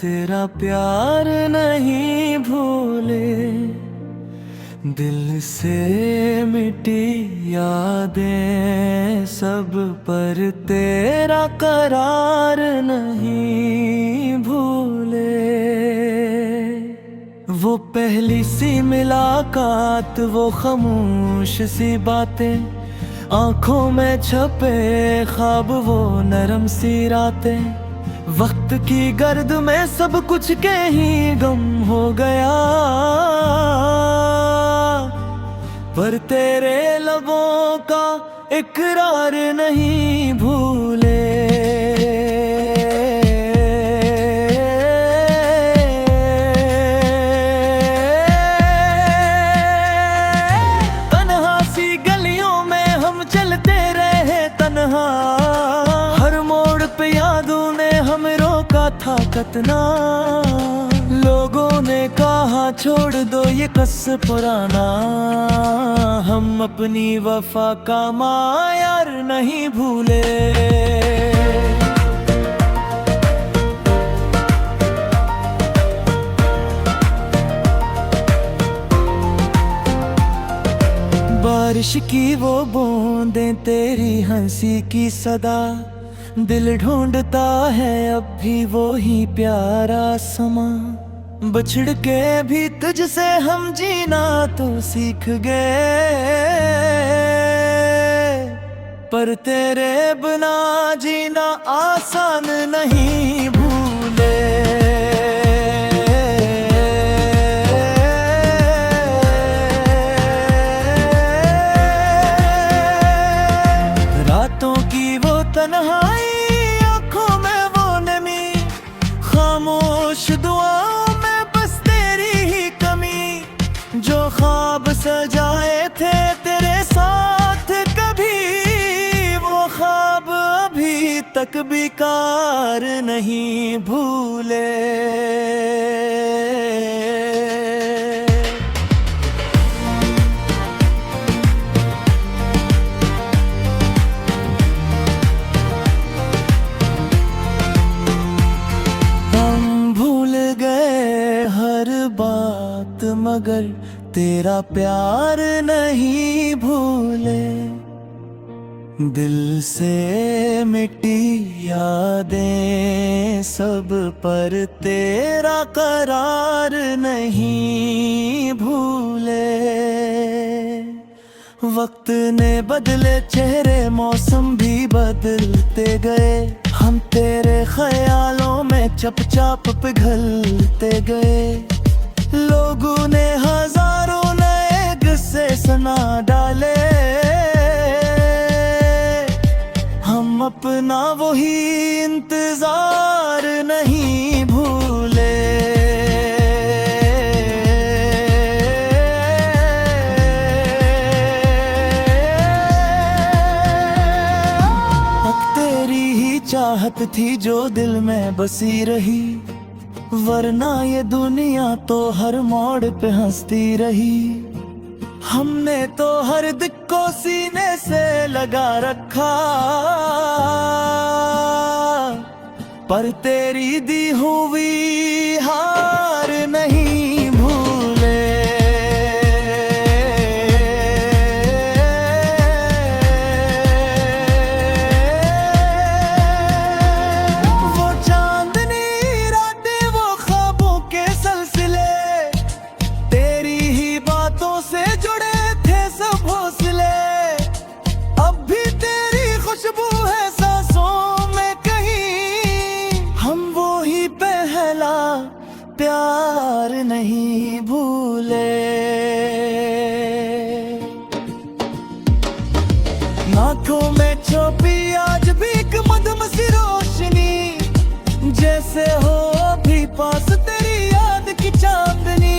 तेरा प्यार नहीं भूले, दिल से मिटी यादें सब, पर तेरा करार नहीं भूले। वो पहली सी मुलाकात, वो खामोश सी बातें, आंखों में छपे ख्वाब, वो नरम सी रातें, वक्त की गर्द में सब कुछ के ही गम हो गया, पर तेरे लबों का इकरार नहीं भूले। तन्हा सी गलियों में हम चलते रहे तन्हा, हर मोड़ पे यादों ने हमें रोका था कतना। लोगों ने कहा छोड़ दो ये कस्सा पुराना, हम अपनी वफा का मायार नहीं भूले। बारिश की वो बूंदें, तेरी हंसी की सदा, दिल ढूंढता है अब भी वो ही प्यारा समा। बिछड़ के भी तुझसे हम जीना तो सीख गए, पर तेरे बिना जीना आसान नहीं भूले। रातों की वो तन्हाई, आंखों में वो नमी, खामोश दुआओं में बस तेरी ही कमी। जो ख्वाब सजाए थे तेरे साथ कभी, वो ख्वाब अभी तक बेकार नहीं भूले। बात मगर तेरा प्यार नहीं भूले, दिल से मिटी यादें सब, पर तेरा करार नहीं भूले। वक्त ने बदले चेहरे, मौसम भी बदलते गए, हम तेरे ख्यालों में चुपचाप पिघलते गए। लोगों ने हजारों नए किस्से सुना डाले, हम अपना वही इंतजार नहीं भूले। तेरी ही चाहत थी जो दिल में बसी रही, वरना ये दुनिया तो हर मोड़ पे हंसती रही। हमने तो हर दिल को सीने से लगा रखा, पर तेरी दी हुई हार नहीं भूले। से जुड़े थे सब हौसले, अब भी तेरी खुशबू है सांसों में कहीं। हम वो ही पहला प्यार नहीं भूले। आँखों में छुपी आज भी एक मधुम सी रोशनी, जैसे हो अभी पास तेरी याद की चांदनी।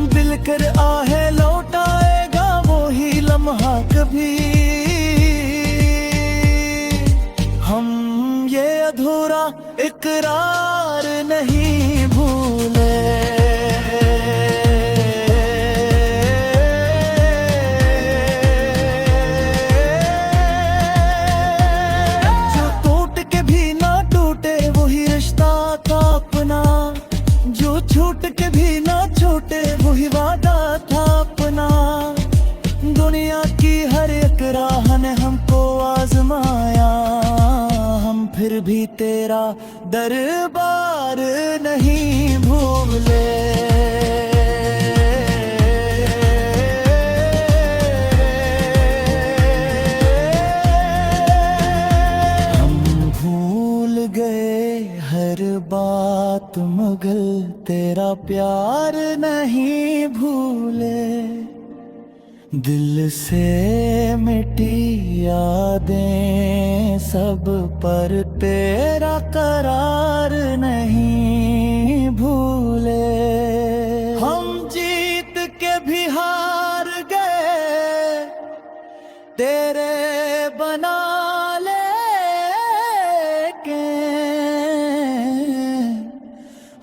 दिल कर आहे लौटाएगा वो ही लम्हा कभी, हम ये अधूरा इकरार नहीं भूले। जो टूट के भी ना टूटे वही रिश्ता था अपना, ही वादा था अपना। दुनिया की हर एक राह ने हमको आजमाया, हम फिर भी तेरा दरबार नहीं भूले। हर बात मगर तेरा प्यार नहीं भूले। दिल से मिटी यादें सब पर तेरा करार नहीं भूले। हम जीत के भी हार गए तेरे बना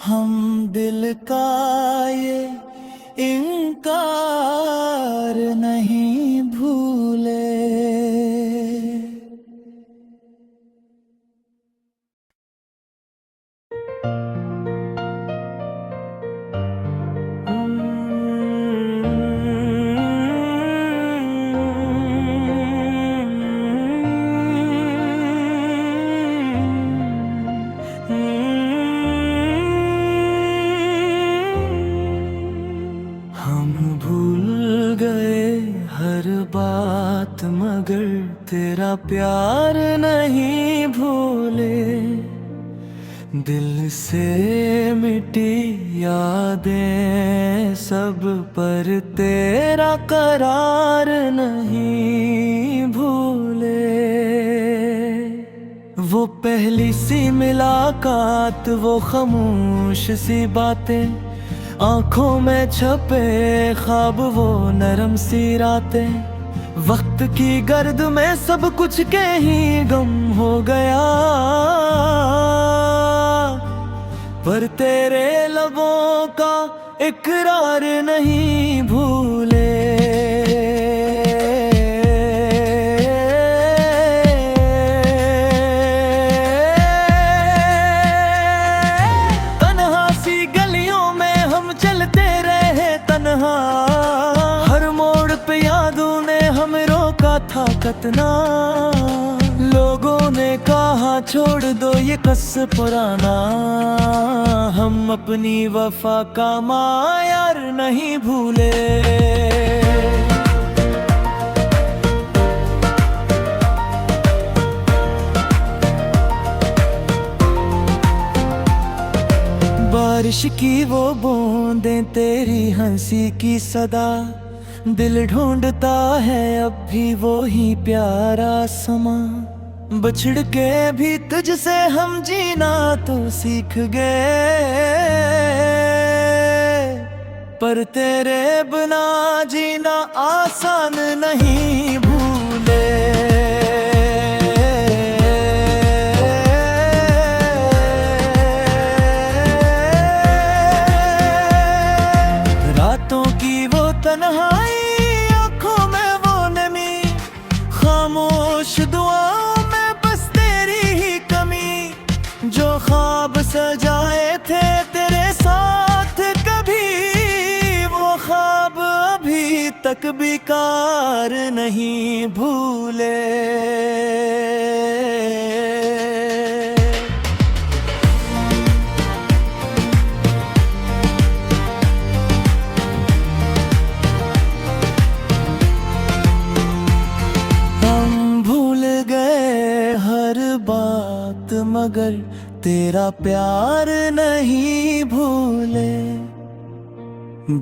हम दिल का ये इनकार नहीं भूले। बात मगर तेरा प्यार नहीं भूले। दिल से मिटी यादें सब पर तेरा करार नहीं भूले। वो पहली सी मुलाकात, वो खामोश सी बातें, आंखों में छपे ख्वाब, वो नरम सी रातें। वक्त की गर्द में सब कुछ के ही गम हो गया, पर तेरे लबों का इकरार नहीं भूले। तन्हा सी गलियों में हम चलते रहे तन्हा, हर मोड़ पे यादों ने हमें रोका था कतना। लोगों ने कहा छोड़ दो ये कस्सा पुराना, हम अपनी वफा का मायार नहीं भूले। बारिश की वो बूंदें, तेरी हंसी की सदा, दिल ढूंढता है अब भी वो ही प्यारा समा। बछड़ के भी तुझसे हम जीना तो सीख गए, पर तेरे बिना जीना आसान नहीं भूले। रातों की वो तन्हाई, आंखों में वो नमी, खामोश दुआओं में बस तेरी ही कमी। जो ख्वाब सजाए थे तेरे साथ कभी, वो ख्वाब अभी तक बेकार नहीं भूले। मगर तेरा प्यार नहीं भूले।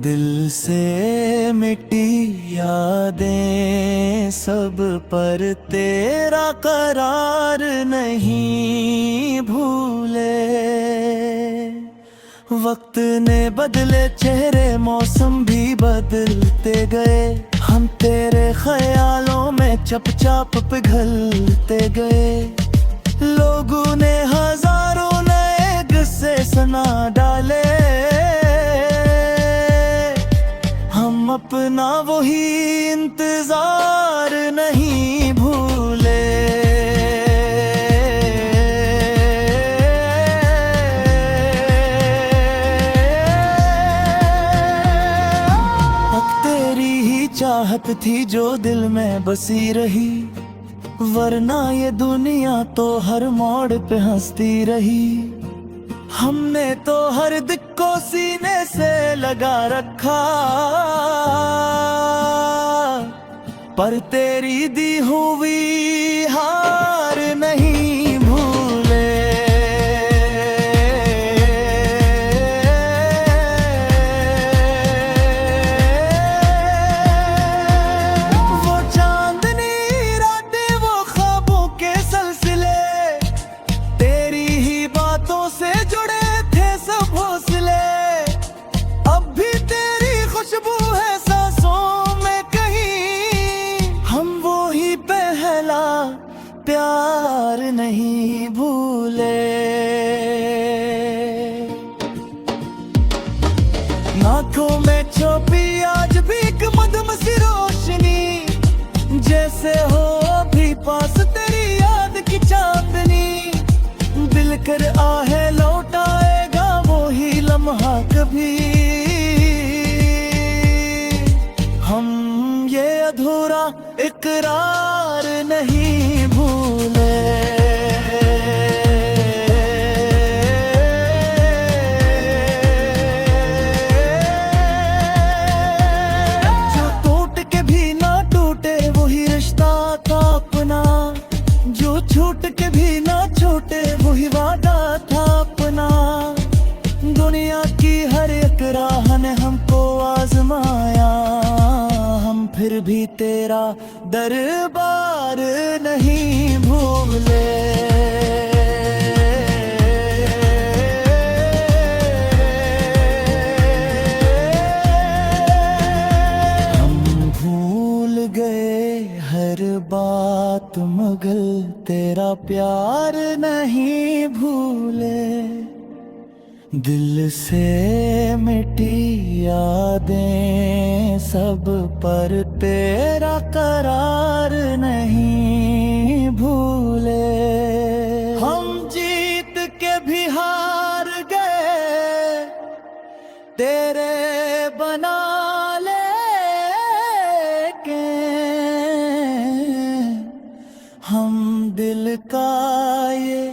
दिल से मिटी यादें सब पर तेरा करार नहीं भूले। वक्त ने बदले चेहरे, मौसम भी बदलते गए, हम तेरे ख्यालों में चुपचाप पिघलते गए। लोगों ने हजारों नए किस्से सुना डाले, हम अपना वही इंतजार नहीं भूले। चाहत थी जो दिल में बसी रही, वरना ये दुनिया तो हर मोड़ पे हंसती रही। हमने तो हर दिल को सीने से लगा रखा, पर तेरी दी हुई हार नहीं भूले। वो चांदनी रातें, वो ख्वाबों के सिलसिले, तेरी ही बातों से जुड़े थे सब हौसले। अब भी तेरी खुशबू है सांसों में कहीं, हम वो ही पहला प्यार नहीं भूले। आँखों में छुपी आज भी एक मधुमसी रोशनी, जैसे हो अभी पास तेरी याद की चांदनी। दिल कर आहे लौटाएगा वो ही लम्हा कभी, हम ये अधूरा इकरार नहीं भूले। जो टूट के भी ना टूटे वही रिश्ता था अपना, जो छूट के भी ना छूटे वही वादा था अपना। दुनिया की हर एक राह ने हमको आजमाया, हम फिर भी तेरा दरबार नहीं भूले। हम भूल गए हर बात मगर तेरा प्यार नहीं भूले। दिल से मिटी यादें सब पर तेरा करार नहीं भूले। हम जीत के भी हार गए तेरे बना लेके, हम दिल का ये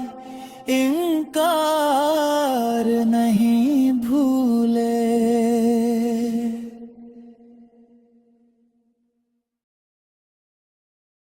इनकार नहीं